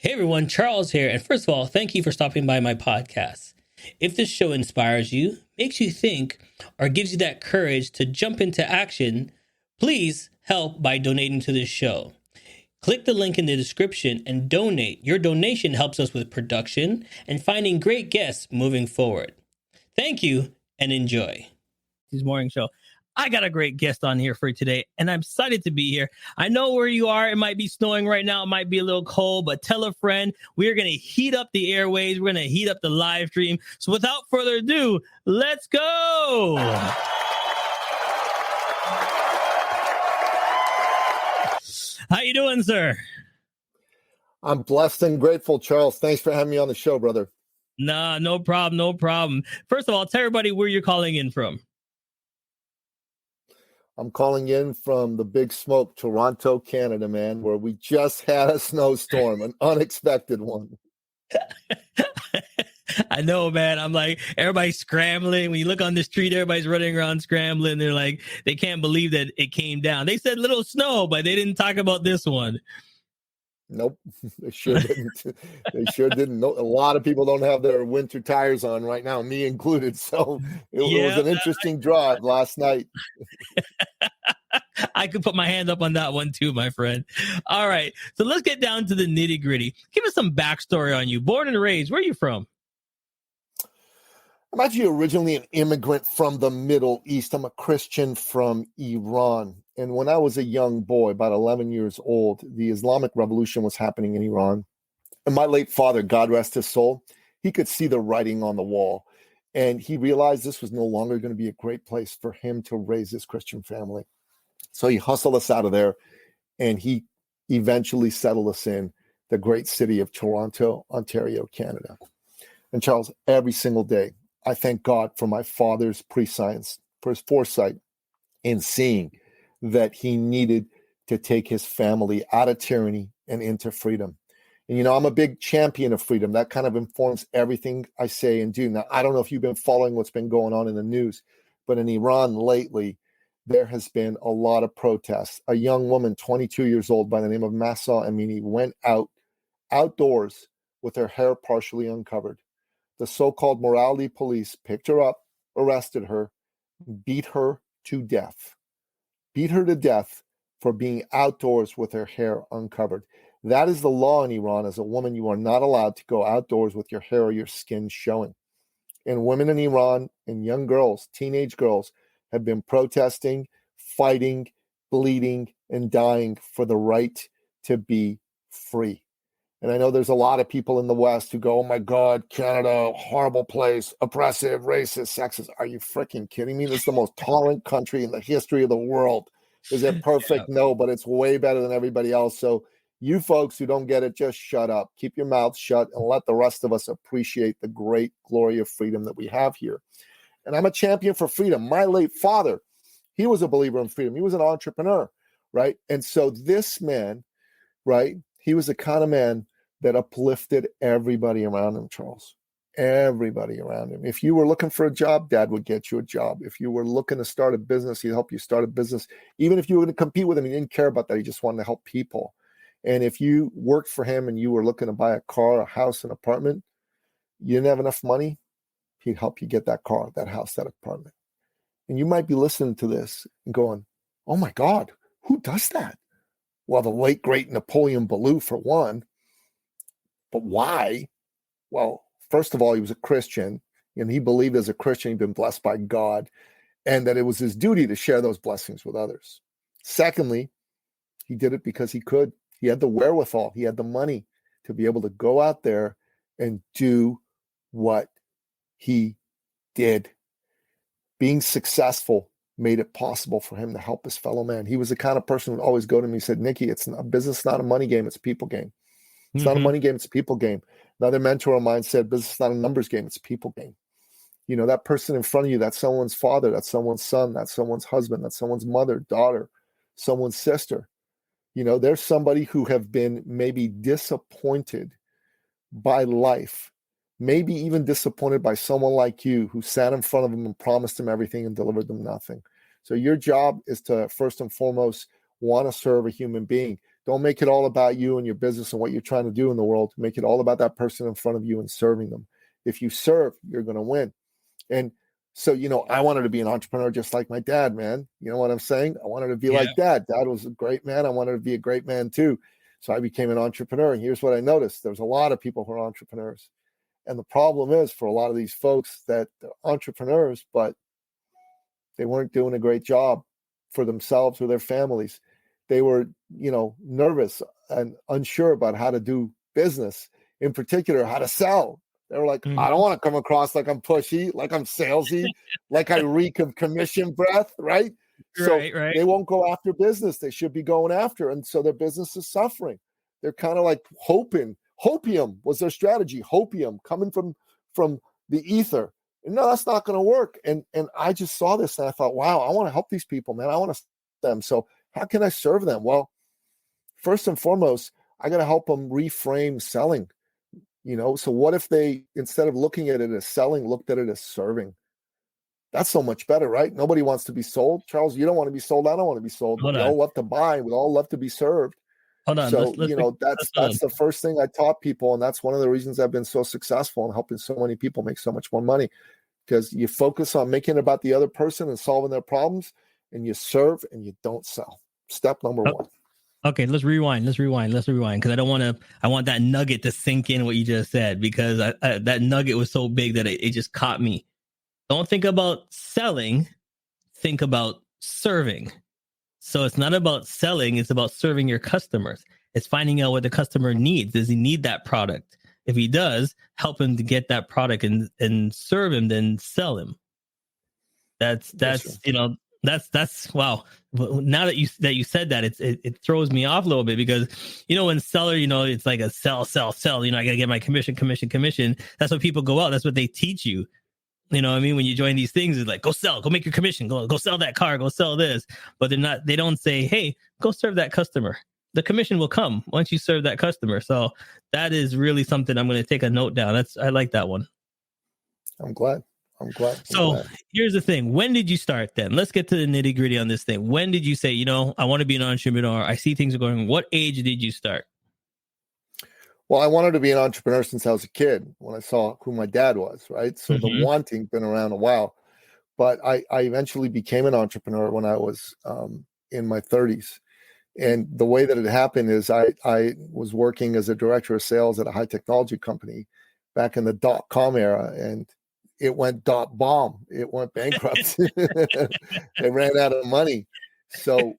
Hey everyone, Charles here. And first of all, thank you for stopping by my podcast. If this show inspires you, makes you think, or gives you that courage to jump into action, please help by donating to this show. Click the link in the description and donate. Your donation helps us with production and finding great guests moving forward. Thank you and enjoy. This morning show. I got a great guest on here for you today, and I'm excited to be here. I know where you are. It might be snowing right now. It might be a little cold, but tell a friend. We're going to heat up the airwaves. We're going to heat up the live stream. So without further ado, let's go. How you doing, sir? I'm blessed and grateful, Charles. Thanks for having me on the show, brother. Nah, no problem. No problem. First of all, tell everybody where you're calling in from. I'm calling in from the Big Smoke, Toronto, Canada, man, where we just had a snowstorm, an unexpected one. I know, man. I'm like, everybody's scrambling. When you look on the street, everybody's running around scrambling. They're like, they can't believe that it came down. They said little snow, but they didn't talk about this one. Nope, they sure didn't. They sure didn't. A lot of people don't have their winter tires on right now, me included. So it was an interesting drive last night. I could put my hand up on that one too, my friend. All right, so let's get down to the nitty gritty. Give us some backstory on you. Born and raised, where are you from? I'm actually originally an immigrant from the Middle East. I'm a Christian from Iran. And when I was a young boy, about 11 years old, the Islamic Revolution was happening in Iran. And my late father, God rest his soul, he could see the writing on the wall. And he realized this was no longer going to be a great place for him to raise his Christian family. So he hustled us out of there, and he eventually settled us in the great city of Toronto, Ontario, Canada. And Charles, every single day, I thank God for my father's prescience, for his foresight in seeing that he needed to take his family out of tyranny and into freedom. And, you know, I'm a big champion of freedom. That kind of informs everything I say and do. Now, I don't know if you've been following what's been going on in the news, but in Iran lately, there has been a lot of protests. A young woman, 22 years old, by the name of Mahsa Amini, went outdoors with her hair partially uncovered. The so-called morality police picked her up, arrested her, beat her to death for being outdoors with her hair uncovered. That is the law in Iran. As a woman, you are not allowed to go outdoors with your hair or your skin showing. And women in Iran and young girls, teenage girls, have been protesting, fighting, bleeding, and dying for the right to be free. And I know there's a lot of people in the West who go, oh my God, Canada, horrible place, oppressive, racist, sexist. Are you freaking kidding me? This is the most tolerant country in the history of the world. Is it perfect? Yeah. No, but it's way better than everybody else. So you folks who don't get it, just shut up. Keep your mouth shut and let the rest of us appreciate the great glory of freedom that we have here. And I'm a champion for freedom. My late father, he was a believer in freedom. He was an entrepreneur, right? And so this man, right, he was the kind of man that uplifted everybody around him, Charles. Everybody around him. If you were looking for a job, Dad would get you a job. If you were looking to start a business, he'd help you start a business. Even if you were going to compete with him, he didn't care about that. He just wanted to help people. And if you worked for him and you were looking to buy a car, a house, an apartment, you didn't have enough money, he'd help you get that car, that house, that apartment. And you might be listening to this and going, oh my God, who does that? Well, the late, great Nicky Billou, for one. But why? Well, first of all, he was a Christian, and he believed as a Christian he'd been blessed by God, and that it was his duty to share those blessings with others. Secondly, he did it because he could. He had the wherewithal. He had the money to be able to go out there and do what he did. Being successful made it possible for him to help his fellow man. He was the kind of person who would always go to me and said, Nicky, it's a business, not a money game. It's a people game. It's not a money game. It's a people game. Another mentor of mine said, business is not a numbers game. It's a people game. You know, that person in front of you, that's someone's father, that's someone's son, that's someone's husband, that's someone's mother, daughter, someone's sister. You know, there's somebody who have been maybe disappointed by life, maybe even disappointed by someone like you who sat in front of them and promised them everything and delivered them nothing. So your job is to, first and foremost, want to serve a human being. Don't make it all about you and your business and what you're trying to do in the world. Make it all about that person in front of you and serving them. If you serve, you're going to win. And so, I wanted to be an entrepreneur just like my dad, man. You know what I'm saying? I wanted to be like dad. Dad was a great man. I wanted to be a great man too. So I became an entrepreneur. And here's what I noticed. There's a lot of people who are entrepreneurs. And the problem is for a lot of these folks that they're entrepreneurs, but they weren't doing a great job for themselves or their families. They were, nervous and unsure about how to do business, in particular, how to sell. They were like, I don't want to come across like I'm pushy, like I'm salesy, like I reek of commission breath, right? So they won't go after business they should be going after. And so their business is suffering. They're kind of like hoping. Hopium was their strategy. Hopium coming from the ether. And no, that's not going to work. And I just saw this and I thought, wow, I want to help these people, man. I want to serve them. So how can I serve them? Well, first and foremost, I got to help them reframe selling. So what if they, instead of looking at it as selling, looked at it as serving? That's so much better, right? Nobody wants to be sold. Charles, you don't want to be sold. I don't want to be sold. We all love to buy. We all love to be served. Hold on. So, that's the first thing I taught people. And that's one of the reasons I've been so successful and helping so many people make so much more money, because you focus on making it about the other person and solving their problems, and you serve and you don't sell. Step number one. Okay, let's rewind. Because I want that nugget to sink in what you just said, because that nugget was so big that it just caught me. Don't think about selling, think about serving. So it's not about selling, it's about serving your customers. It's finding out what the customer needs. Does he need that product? If he does, help him to get that product and serve him, then sell him. That's wow. Now that you said that, it throws me off a little bit, because when seller, it's like a sell. I gotta get my commission. That's what people go out. That's what they teach you. You know what I mean? When you join these things, it's like, go sell, go make your commission, go sell that car, go sell this. But they don't say, hey, go serve that customer. The commission will come once you serve that customer. So that is really something I'm going to take a note down. I like that one. I'm glad. So here's the thing. When did you start then? Let's get to the nitty gritty on this thing. When did you say, I want to be an entrepreneur? I see things are going. What age did you start? Well, I wanted to be an entrepreneur since I was a kid, when I saw who my dad was, right? So the wanting been around a while, but I eventually became an entrepreneur when I was in my 30s. And the way that it happened is I was working as a director of sales at a high technology company back in the .com era, and it went .bomb. It went bankrupt. They ran out of money. So,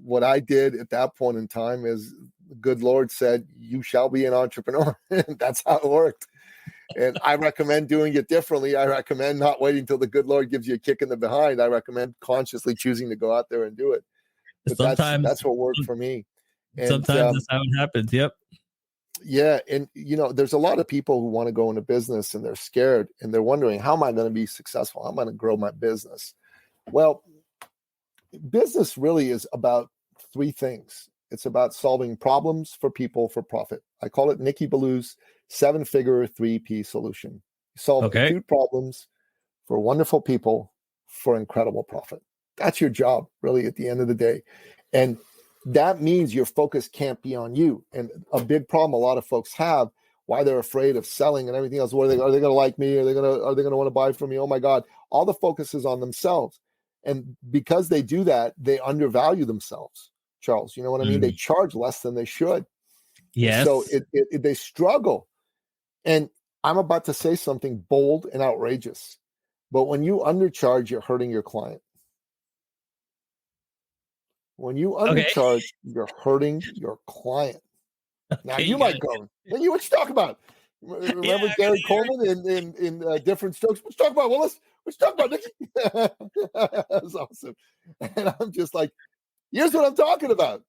what I did at that point in time is the good Lord said, you shall be an entrepreneur. That's how it worked. And I recommend doing it differently. I recommend not waiting until the good Lord gives you a kick in the behind. I recommend consciously choosing to go out there and do it. But that's what worked for me. And sometimes that's how it happens. Yep. Yeah. And, there's a lot of people who want to go into business and they're scared and they're wondering, how am I going to be successful? How am I going to grow my business? Well, business really is about three things. It's about solving problems for people for profit. I call it Nicky Billou's 7-figure 3P solution. Solve acute problems for wonderful people for incredible profit. That's your job, really, at the end of the day. And that means your focus can't be on you. And a big problem a lot of folks have, why they're afraid of selling and everything else. Are they going to like me? Are they going to want to buy from me? Oh my God. All the focus is on themselves. And because they do that, they undervalue themselves, Charles. You know what I mean? They charge less than they should. Yes. So they struggle. And I'm about to say something bold and outrageous. But when you undercharge, you're hurting your client. When you undercharge, you're hurting your client. Now, you might go, what you talking about? Remember Gary Coleman in Different Strokes? What you talking about, Willis? What you talking about, Nicky? That's awesome. And I'm just like, here's what I'm talking about.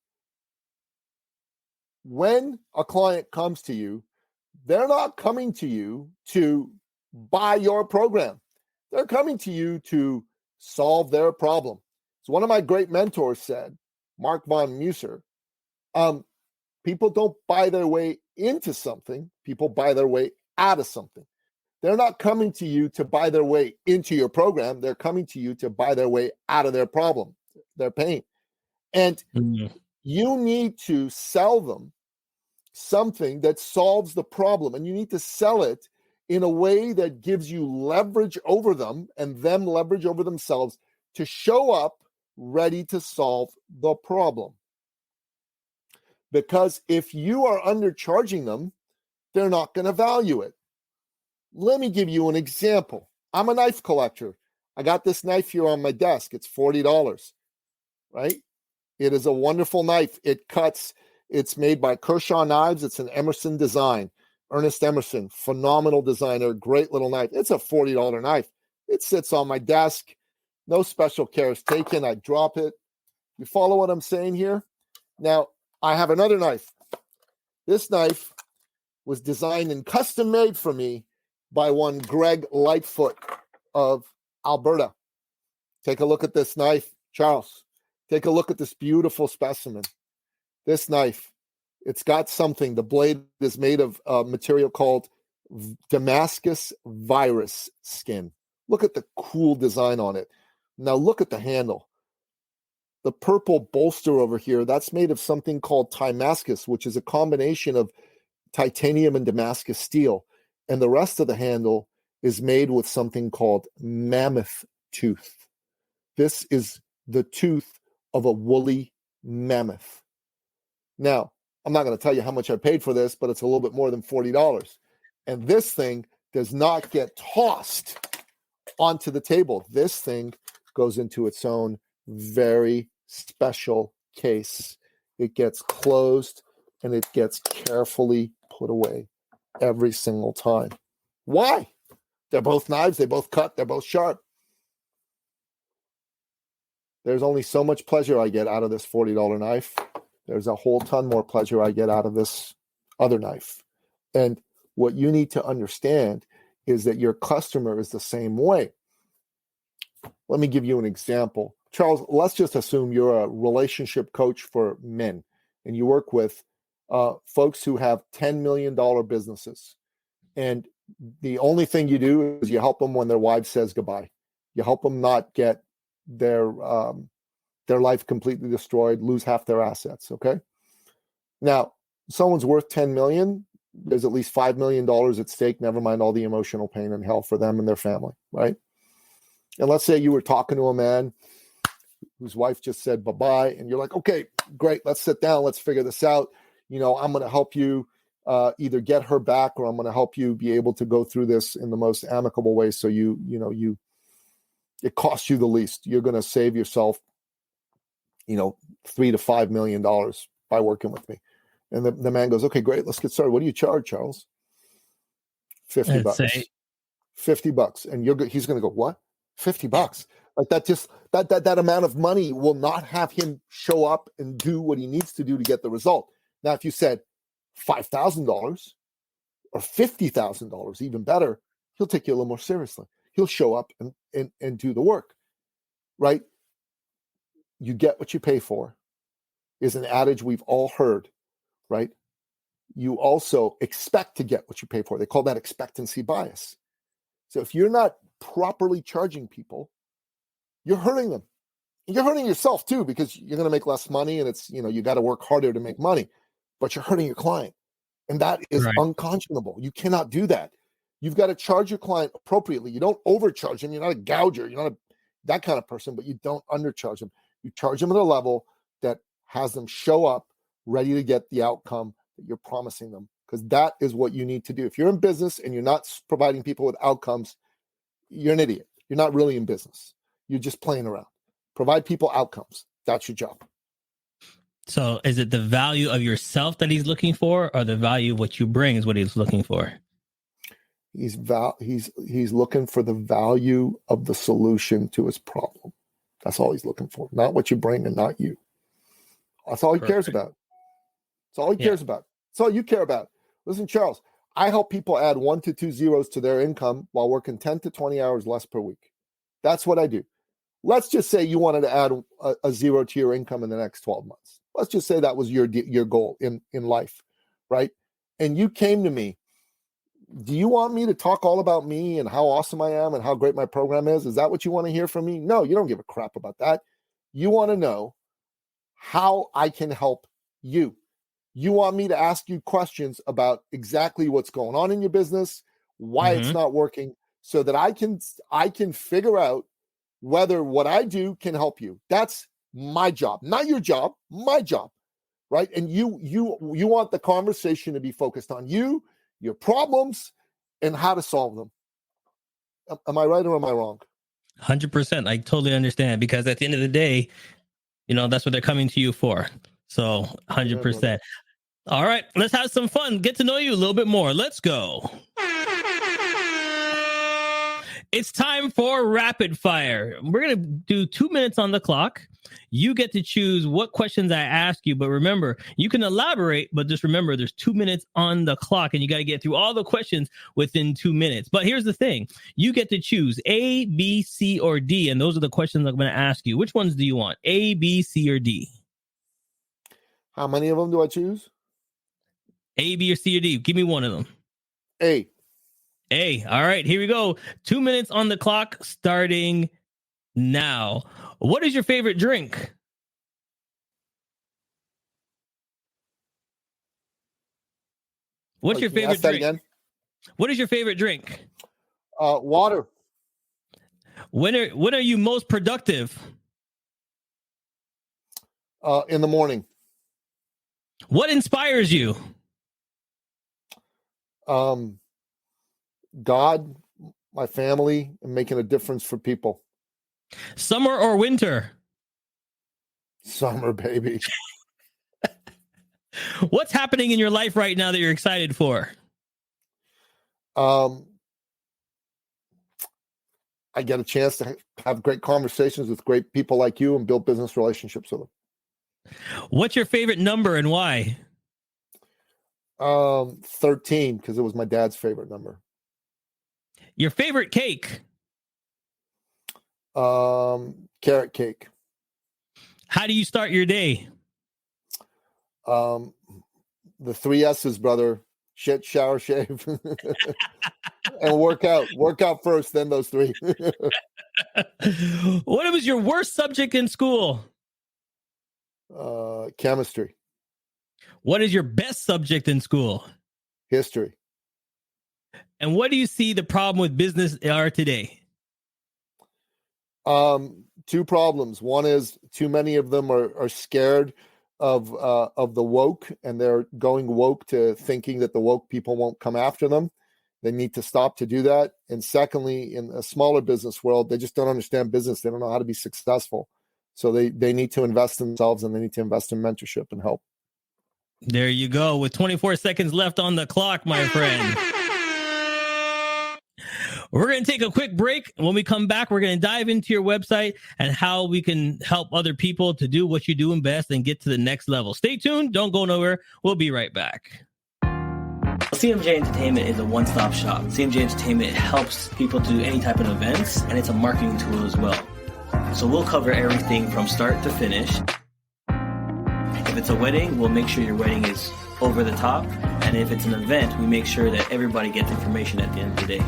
When a client comes to you, they're not coming to you to buy your program. They're coming to you to solve their problem. So one of my great mentors said, Mark von Musser, people don't buy their way into something. People buy their way out of something. They're not coming to you to buy their way into your program. They're coming to you to buy their way out of their problem, their pain. And You need to sell them something that solves the problem, and you need to sell it in a way that gives you leverage over them and them leverage over themselves to show up ready to solve the problem. Because if you are undercharging them, they're not going to value it. Let me give you an example. I'm a knife collector. I got this knife here on my desk. It's $40, right? It is a wonderful knife. It cuts. It's made by Kershaw Knives. It's an Emerson design. Ernest Emerson, phenomenal designer, great little knife. It's a $40 knife. It sits on my desk. No special care is taken. I drop it. You follow what I'm saying here? Now, I have another knife. This knife was designed and custom made for me by one Greg Lightfoot of Alberta. Take a look at this knife, Charles. Take a look at this beautiful specimen. This knife, it's got something. The blade is made of material called Damascus virus skin. Look at the cool design on it. Now look at the handle. The purple bolster over here, that's made of something called Timascus, which is a combination of titanium and Damascus steel. And the rest of the handle is made with something called mammoth tooth. This is the tooth of a woolly mammoth. Now, I'm not going to tell you how much I paid for this, but it's a little bit more than $40. And this thing does not get tossed onto the table. This thing goes into its own very special case. It gets closed and it gets carefully put away every single time. Why? They're both knives. They both cut. They're both sharp. There's only so much pleasure I get out of this $40 knife. There's a whole ton more pleasure I get out of this other knife. And what you need to understand is that your customer is the same way. Let me give you an example. Charles, let's just assume you're a relationship coach for men and you work with folks who have $10 million businesses. And the only thing you do is you help them when their wife says goodbye. You help them not get their life completely destroyed, lose half their assets, okay? Now, someone's worth 10 million, there's at least $5 million at stake, never mind all the emotional pain and hell for them and their family, right? And let's say you were talking to a man whose wife just said bye-bye, and you're like, okay, great, let's sit down, let's figure this out. You know, I'm going to help you either get her back, or I'm going to help you be able to go through this in the most amicable way so it costs you the least. You're going to save yourself, $3 to $5 million by working with me. And the man goes, okay, great, let's get started. What do you charge, Charles? $50. $50. And he's going to go, what? $50. Like that amount of money will not have him show up and do what he needs to do to get the result. Now, if you said $5,000 or $50,000, even better, he'll take you a little more seriously. He'll show up and do the work, right? You get what you pay for is an adage we've all heard, right? You also expect to get what you pay for. They call that expectancy bias. So if you're not properly charging people, you're hurting them. You're hurting yourself too, because you're going to make less money, and it's, you got to work harder to make money, but you're hurting your client. And that is unconscionable. You cannot do that. You've got to charge your client appropriately. You don't overcharge them. You're not a gouger. You're not that kind of person, but you don't undercharge them. You charge them at a level that has them show up ready to get the outcome that you're promising them, because that is what you need to do. If you're in business and you're not providing people with outcomes, you're an idiot. You're not really in business. You're just playing around. Provide people outcomes. That's your job. So is it the value of yourself that he's looking for, or the value of what you bring is what he's looking for? He's looking for the value of the solution to his problem. That's all he's looking for. Not what you bring and not you. That's all he cares about. That's all he cares about. That's all you care about. Listen, Charles, I help people add 1 to 2 zeros to their income while working 10 to 20 hours less per week. That's what I do. Let's just say you wanted to add a zero to your income in the next 12 months. Let's just say that was your goal in life, right? And you came to me. Do you want me to talk all about me and how awesome I am and how great my program is? Is that what you want to hear from me? No, you don't give a crap about that. You want to know how I can help you. You want me to ask you questions about exactly what's going on in your business, why it's not working, so that I can figure out whether what I do can help you. That's my job, not your job, my job, right? And you want the conversation to be focused on you, your problems, and how to solve them. Am I right or am I wrong? 100%. I totally understand, because at the end of the day, that's what they're coming to you for. So 100%. All right, let's have some fun. Get to know you a little bit more. Let's go. It's time for rapid fire. We're going to do 2 minutes on the clock. You get to choose what questions I ask you, but remember, you can elaborate, but just remember there's 2 minutes on the clock and you got to get through all the questions within 2 minutes. But here's the thing. You get to choose A, B, C, or D, and those are the questions I'm going to ask you. Which ones do you want? A, B, C, or D? How many of them do I choose? A, B, or C, or D? Give me one of them. A. A. All right, here we go. 2 minutes on the clock starting now. What is your favorite drink? What's your favorite drink? Again? What is your favorite drink? Water. When are you most productive? In the morning. What inspires you? God, my family, and making a difference for people. Summer or winter? Summer, baby. What's happening in your life right now that you're excited for? I get a chance to have great conversations with great people like you and build business relationships with them. What's your favorite number and why? 13, because it was my dad's favorite number. Your favorite cake? Carrot cake. How do you start your day? The 3 S's, brother. Shit, shower, shave, and work out. Work out first, then those 3. What was your worst subject in school? Chemistry. What is your best subject in school? History. And what do you see the problem with business are today? 2 problems. One is too many of them are scared of the woke, and they're going woke to thinking that the woke people won't come after them. They need to stop to do that. And secondly, in a smaller business world, they just don't understand business. They don't know how to be successful. So they need to invest in themselves, and they need to invest in mentorship and help. There you go. With 24 seconds left on the clock, my friend. We're going to take a quick break. When we come back, we're going to dive into your website and how we can help other people to do what you're doing best and get to the next level. Stay tuned. Don't go nowhere. We'll be right back. CMJ Entertainment is a one-stop shop. CMJ Entertainment helps people to do any type of events, and it's a marketing tool as well. So we'll cover everything from start to finish. If it's a wedding, we'll make sure your wedding is over the top. And if it's an event, we make sure that everybody gets information at the end of the day.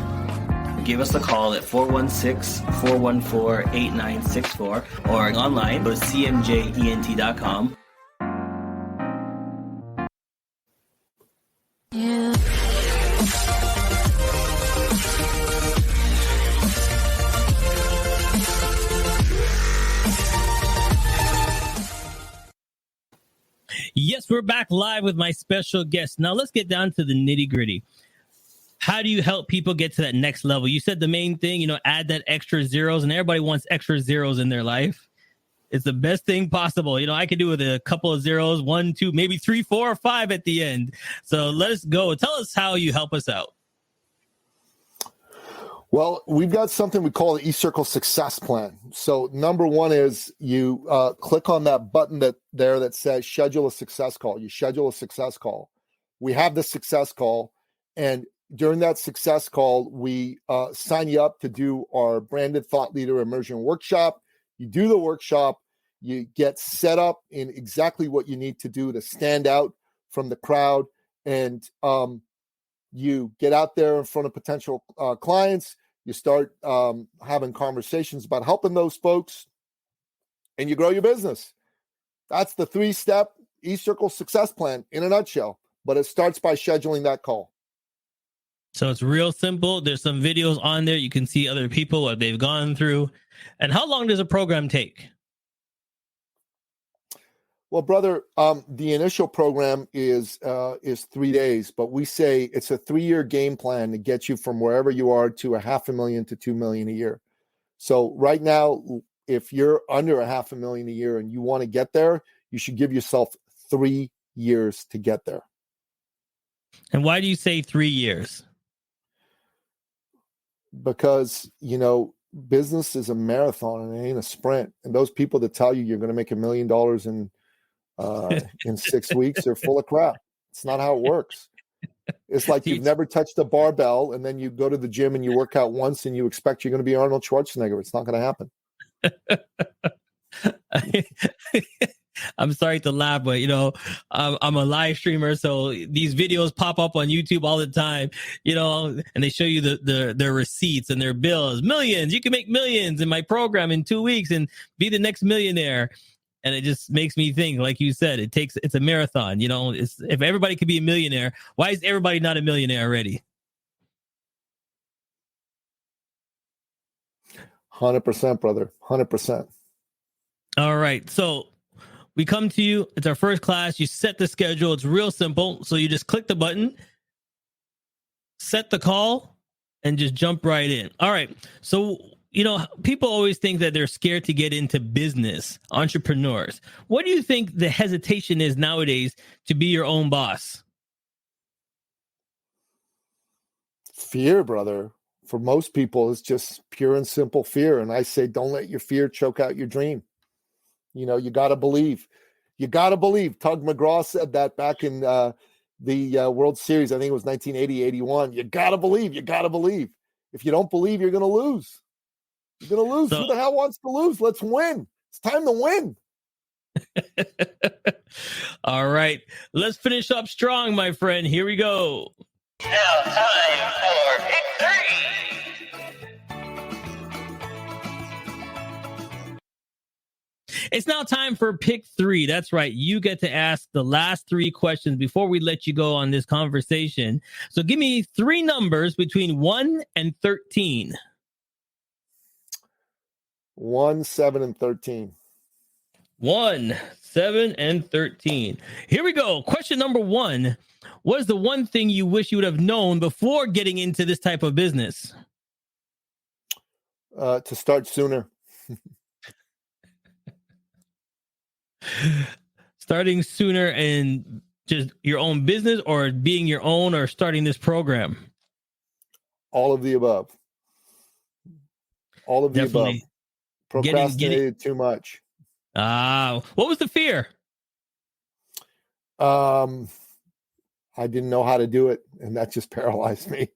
Give us a call at 416-414-8964 or online, go to cmjent.com. Yeah. Yes, we're back live with my special guest. Now let's get down to the nitty-gritty. How do you help people get to that next level? You said the main thing, add that extra zeros, and everybody wants extra zeros in their life. It's the best thing possible. I could do with a couple of zeros, 1, 2, maybe 3, 4, or 5 at the end. So let us go. Tell us how you help us out. Well, we've got something we call the eCircle success plan. So number 1 is you click on that button that says schedule a success call. You schedule a success call. We have the success call, and during that success call, we sign you up to do our branded thought leader immersion workshop. You do the workshop, you get set up in exactly what you need to do to stand out from the crowd, and you get out there in front of potential clients. You start having conversations about helping those folks, and you grow your business. That's the 3-step eCircle success plan in a nutshell. But it starts by scheduling that call. So it's real simple. There's some videos on there. You can see other people, what they've gone through. And how long does a program take? Well, brother, the initial program is 3 days, but we say it's a 3-year game plan to get you from wherever you are to $500,000 to $2 million a year. So right now, if you're under $500,000 a year and you want to get there, you should give yourself 3 years to get there. And why do you say 3 years? Because, business is a marathon and it ain't a sprint. And those people that tell you you're going to make $1 million in 6 weeks are full of crap. It's not how it works. It's like you've never touched a barbell and then you go to the gym and you work out once and you expect you're going to be Arnold Schwarzenegger. It's not going to happen. I'm sorry to laugh, but I'm a live streamer, so these videos pop up on YouTube all the time, and they show you their receipts and their bills, millions. You can make millions in my program in 2 weeks and be the next millionaire. And it just makes me think, like you said, it's a marathon. If everybody could be a millionaire, why is everybody not a millionaire already? 100%, brother. 100%. All right. So we come to you. It's our first class. You set the schedule. It's real simple. So you just click the button, set the call, and just jump right in. All right. So, people always think that they're scared to get into business, entrepreneurs. What do you think the hesitation is nowadays to be your own boss? Fear, brother. For most people, it's just pure and simple fear. And I say, don't let your fear choke out your dream. You got to believe. You got to believe. Tug McGraw said that back in the World Series. I think it was 1980-81. You got to believe. You got to believe. If you don't believe, you're going to lose. You're going to lose. Who the hell wants to lose? Let's win. It's time to win. All right. Let's finish up strong, my friend. Here we go. Now time for Pick 3. It's now time for Pick 3. That's right. You get to ask the last 3 questions before we let you go on this conversation. So give me 3 numbers between 1 and 13. 1, 7, and 13. 1, 7, and 13. Here we go. Question number 1. What is the one thing you wish you would have known before getting into this type of business? To start sooner. Starting sooner and just your own business, or being your own, or starting this program? All of the above. All of the Definitely. above. Procrastinated too much. What was the fear? I didn't know how to do it, and that just paralyzed me.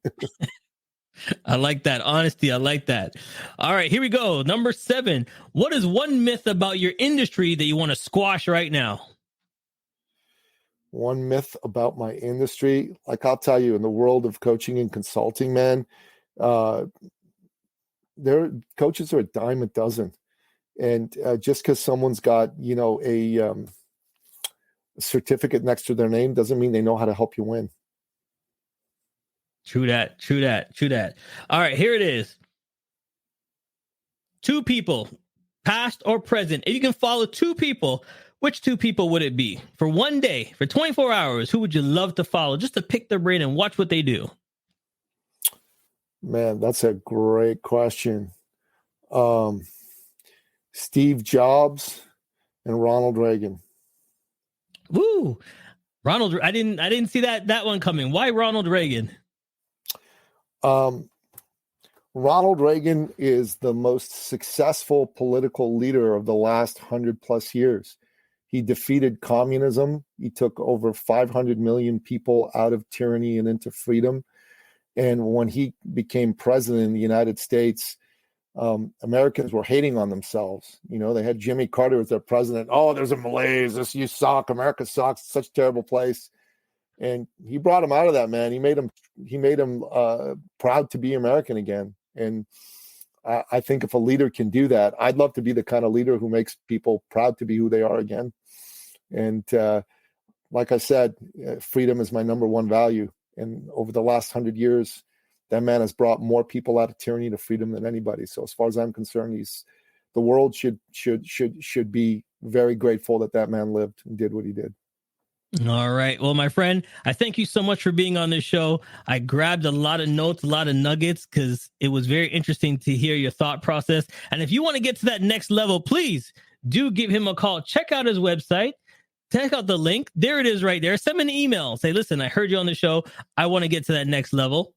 I like that honesty. I like that. All right, here we go. Number 7. What is one myth about your industry that you want to squash right now? One myth about my industry, like I'll tell you, in the world of coaching and consulting, man, coaches are a dime a dozen. And just because someone's got, a certificate next to their name doesn't mean they know how to help you win. True that. All right, here it is. 2 people, past or present. If you can follow 2 people, which 2 people would it be? For one day, for 24 hours, who would you love to follow just to pick their brain and watch what they do? Man, that's a great question. Steve Jobs and Ronald Reagan. Woo. Ronald, I didn't see that one coming. Why Ronald Reagan? Ronald Reagan is the most successful political leader of the last 100+ years. He defeated communism. He took over 500 million people out of tyranny and into freedom. And when he became president in the United States, Americans were hating on themselves. They had Jimmy Carter as their president. Oh, there's a malaise. You suck. America sucks. It's such a terrible place. And he brought him out of that, man. He made him proud to be American again. And I think if a leader can do that, I'd love to be the kind of leader who makes people proud to be who they are again. And like I said, freedom is my number one value. And over the last 100 years, that man has brought more people out of tyranny to freedom than anybody. So as far as I'm concerned, the world should be very grateful that man lived and did what he did. All right. Well, my friend, I thank you so much for being on this show. I grabbed a lot of notes, a lot of nuggets, because it was very interesting to hear your thought process. And if you want to get to that next level, please do give him a call. Check out his website. Check out the link. There it is right there. Send me an email. Say, listen, I heard you on the show. I want to get to that next level.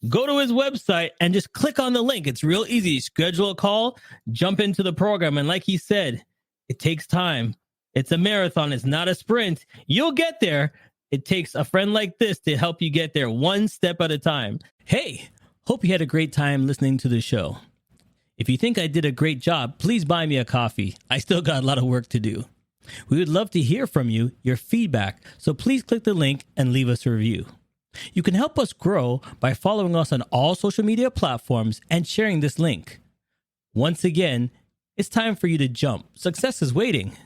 Go to his website and just click on the link. It's real easy. Schedule a call, jump into the program. And like he said, it takes time. It's a marathon. It's not a sprint. You'll get there. It takes a friend like this to help you get there one step at a time. Hey, hope you had a great time listening to the show. If you think I did a great job, please buy me a coffee. I still got a lot of work to do. We would love to hear from you, your feedback. So please click the link and leave us a review. You can help us grow by following us on all social media platforms and sharing this link. Once again, it's time for you to jump. Success is waiting.